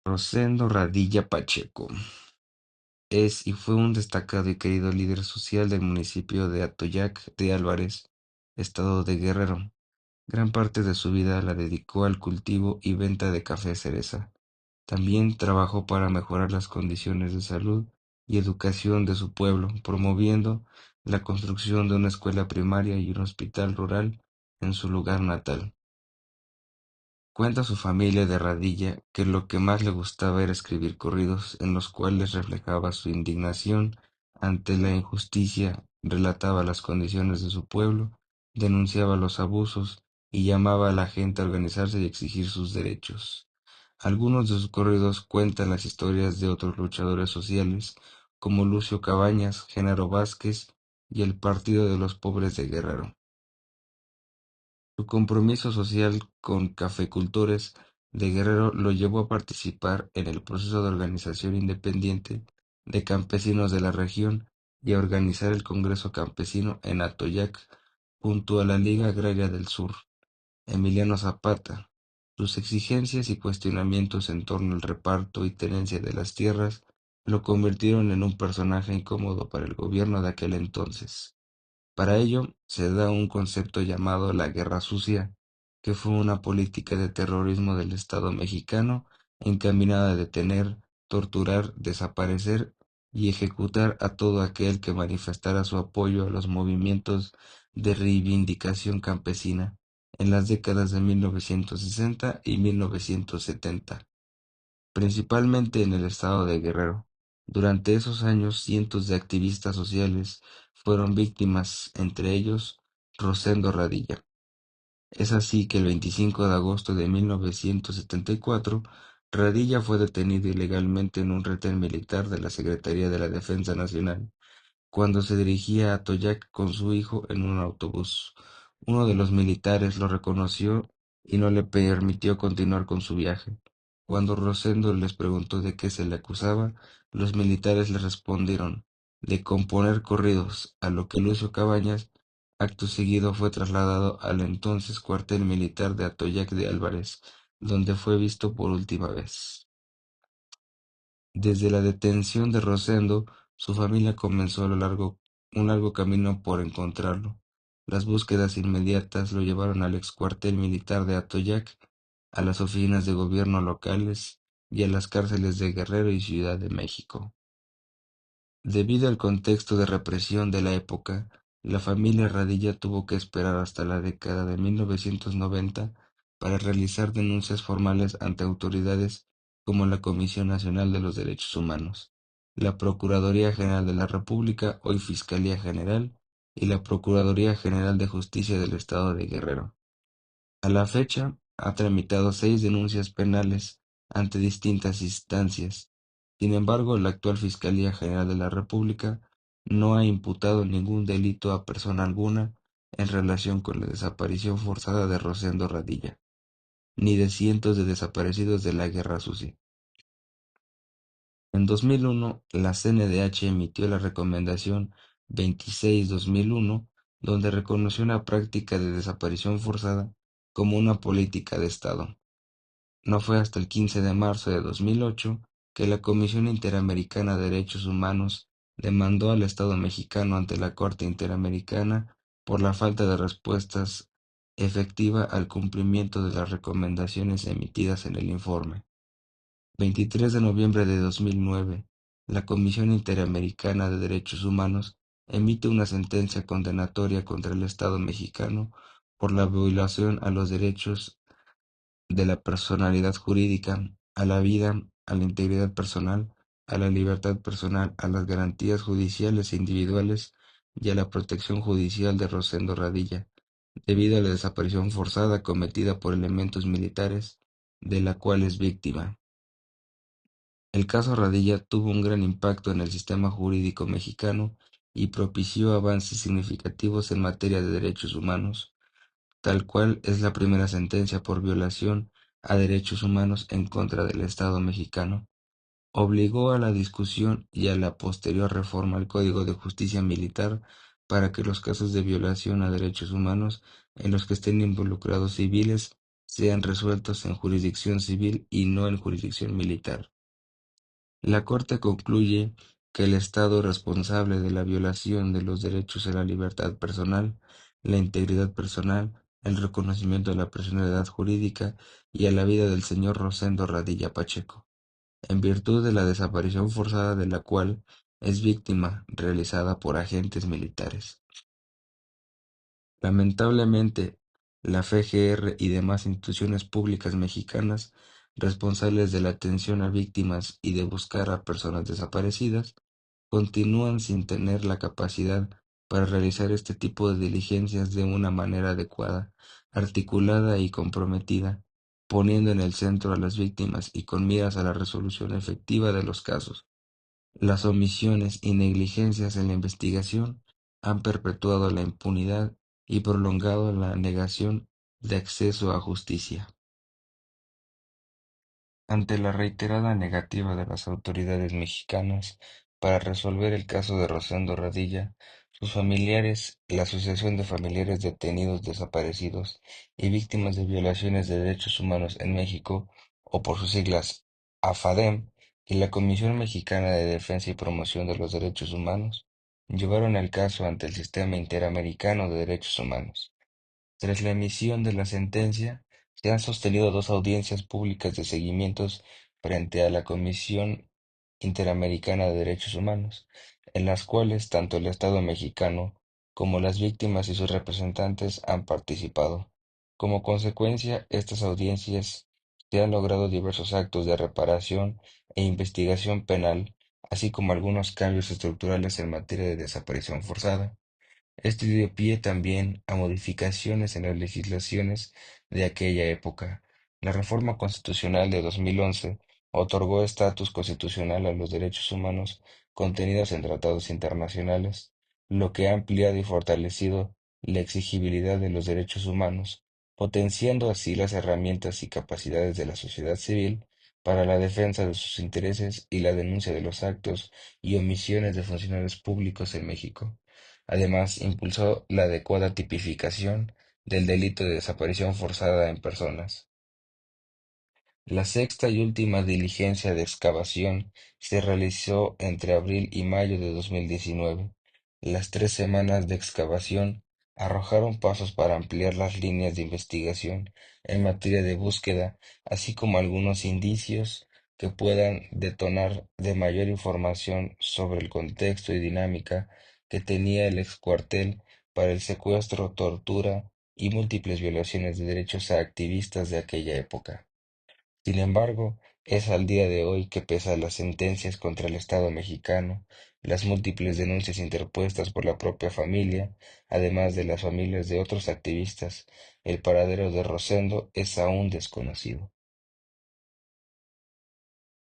Rosendo Radilla Pacheco es y fue un destacado y querido líder social del municipio de Atoyac de Álvarez, estado de Guerrero. Gran parte de su vida la dedicó al cultivo y venta de café cereza. También trabajó para mejorar las condiciones de salud y educación de su pueblo, promoviendo la construcción de una escuela primaria y un hospital rural en su lugar natal. Cuenta su familia de Radilla que lo que más le gustaba era escribir corridos en los cuales reflejaba su indignación ante la injusticia, relataba las condiciones de su pueblo, denunciaba los abusos y llamaba a la gente a organizarse y exigir sus derechos. Algunos de sus corridos cuentan las historias de otros luchadores sociales, como Lucio Cabañas, Genaro Vázquez y el Partido de los Pobres de Guerrero. Su compromiso social con cafecultores de Guerrero lo llevó a participar en el proceso de organización independiente de campesinos de la región y a organizar el Congreso Campesino en Atoyac junto a la Liga Agraria del Sur. Emiliano Zapata. Sus exigencias y cuestionamientos en torno al reparto y tenencia de las tierras lo convirtieron en un personaje incómodo para el gobierno de aquel entonces. Para ello, se da un concepto llamado la Guerra Sucia, que fue una política de terrorismo del Estado mexicano encaminada a detener, torturar, desaparecer y ejecutar a todo aquel que manifestara su apoyo a los movimientos de reivindicación campesina en las décadas de 1960 y 1970, principalmente en el estado de Guerrero. Durante esos años, cientos de activistas sociales fueron víctimas, entre ellos Rosendo Radilla. Es así que el 25 de agosto de 1974, Radilla fue detenido ilegalmente en un retén militar de la Secretaría de la Defensa Nacional cuando se dirigía a Toyac con su hijo en un autobús. Uno de los militares lo reconoció y no le permitió continuar con su viaje. Cuando Rosendo les preguntó de qué se le acusaba, los militares le respondieron de componer corridos, a lo que Lucio Cabañas, acto seguido, fue trasladado al entonces cuartel militar de Atoyac de Álvarez, donde fue visto por última vez. Desde la detención de Rosendo, su familia comenzó un largo camino por encontrarlo. Las búsquedas inmediatas lo llevaron al ex cuartel militar de Atoyac, a las oficinas de gobierno locales y a las cárceles de Guerrero y Ciudad de México. Debido al contexto de represión de la época, la familia Radilla tuvo que esperar hasta la década de 1990 para realizar denuncias formales ante autoridades como la Comisión Nacional de los Derechos Humanos, la Procuraduría General de la República, hoy Fiscalía General, y la Procuraduría General de Justicia del Estado de Guerrero. A la fecha, ha tramitado 6 denuncias penales ante distintas instancias. Sin embargo, la actual Fiscalía General de la República no ha imputado ningún delito a persona alguna en relación con la desaparición forzada de Rosendo Radilla, ni de cientos de desaparecidos de la Guerra Sucia. En 2001, la CNDH emitió la Recomendación 26/2001, donde reconoció una práctica de desaparición forzada como una política de Estado. No fue hasta el 15 de marzo de 2008 que la Comisión Interamericana de Derechos Humanos demandó al Estado mexicano ante la Corte Interamericana por la falta de respuestas efectiva al cumplimiento de las recomendaciones emitidas en el informe. 23 de noviembre de 2009, la Comisión Interamericana de Derechos Humanos emite una sentencia condenatoria contra el Estado mexicano por la violación a los derechos de la personalidad jurídica, a la vida, a la integridad personal, a la libertad personal, a las garantías judiciales e individuales y a la protección judicial de Rosendo Radilla, debido a la desaparición forzada cometida por elementos militares, de la cual es víctima. El caso Radilla tuvo un gran impacto en el sistema jurídico mexicano y propició avances significativos en materia de derechos humanos, tal cual es la primera sentencia por violación a derechos humanos en contra del Estado mexicano. Obligó a la discusión y a la posterior reforma al Código de Justicia Militar para que los casos de violación a derechos humanos en los que estén involucrados civiles sean resueltos en jurisdicción civil y no en jurisdicción militar. La Corte concluye que el Estado responsable de la violación de los derechos a la libertad personal, la integridad personal, el reconocimiento de la personalidad jurídica y a la vida del señor Rosendo Radilla Pacheco, en virtud de la desaparición forzada de la cual es víctima realizada por agentes militares. Lamentablemente, la FGR y demás instituciones públicas mexicanas responsables de la atención a víctimas y de buscar a personas desaparecidas continúan sin tener la capacidad para realizar este tipo de diligencias de una manera adecuada, articulada y comprometida, poniendo en el centro a las víctimas y con miras a la resolución efectiva de los casos. Las omisiones y negligencias en la investigación han perpetuado la impunidad y prolongado la negación de acceso a justicia. Ante la reiterada negativa de las autoridades mexicanas para resolver el caso de Rosendo Radilla, sus familiares, la Asociación de Familiares Detenidos Desaparecidos y Víctimas de Violaciones de Derechos Humanos en México, o por sus siglas AFADEM, y la Comisión Mexicana de Defensa y Promoción de los Derechos Humanos, llevaron el caso ante el Sistema Interamericano de Derechos Humanos. Tras la emisión de la sentencia, se han sostenido dos audiencias públicas de seguimientos frente a la Comisión Interamericana de Derechos Humanos, en las cuales tanto el Estado mexicano como las víctimas y sus representantes han participado. Como consecuencia, estas audiencias se han logrado diversos actos de reparación e investigación penal, así como algunos cambios estructurales en materia de desaparición forzada. Esto dio pie también a modificaciones en las legislaciones de aquella época. La reforma constitucional de 2011 otorgó estatus constitucional a los derechos humanos contenidos en tratados internacionales, lo que ha ampliado y fortalecido la exigibilidad de los derechos humanos, potenciando así las herramientas y capacidades de la sociedad civil para la defensa de sus intereses y la denuncia de los actos y omisiones de funcionarios públicos en México. Además, impulsó la adecuada tipificación del delito de desaparición forzada en personas. La sexta y última diligencia de excavación se realizó entre abril y mayo de 2019. Las 3 semanas de excavación arrojaron pasos para ampliar las líneas de investigación en materia de búsqueda, así como algunos indicios que puedan detonar de mayor información sobre el contexto y dinámica que tenía el excuartel para el secuestro, tortura y múltiples violaciones de derechos a activistas de aquella época. Sin embargo, es al día de hoy que, pese a las sentencias contra el Estado mexicano, las múltiples denuncias interpuestas por la propia familia, además de las familias de otros activistas, el paradero de Rosendo es aún desconocido.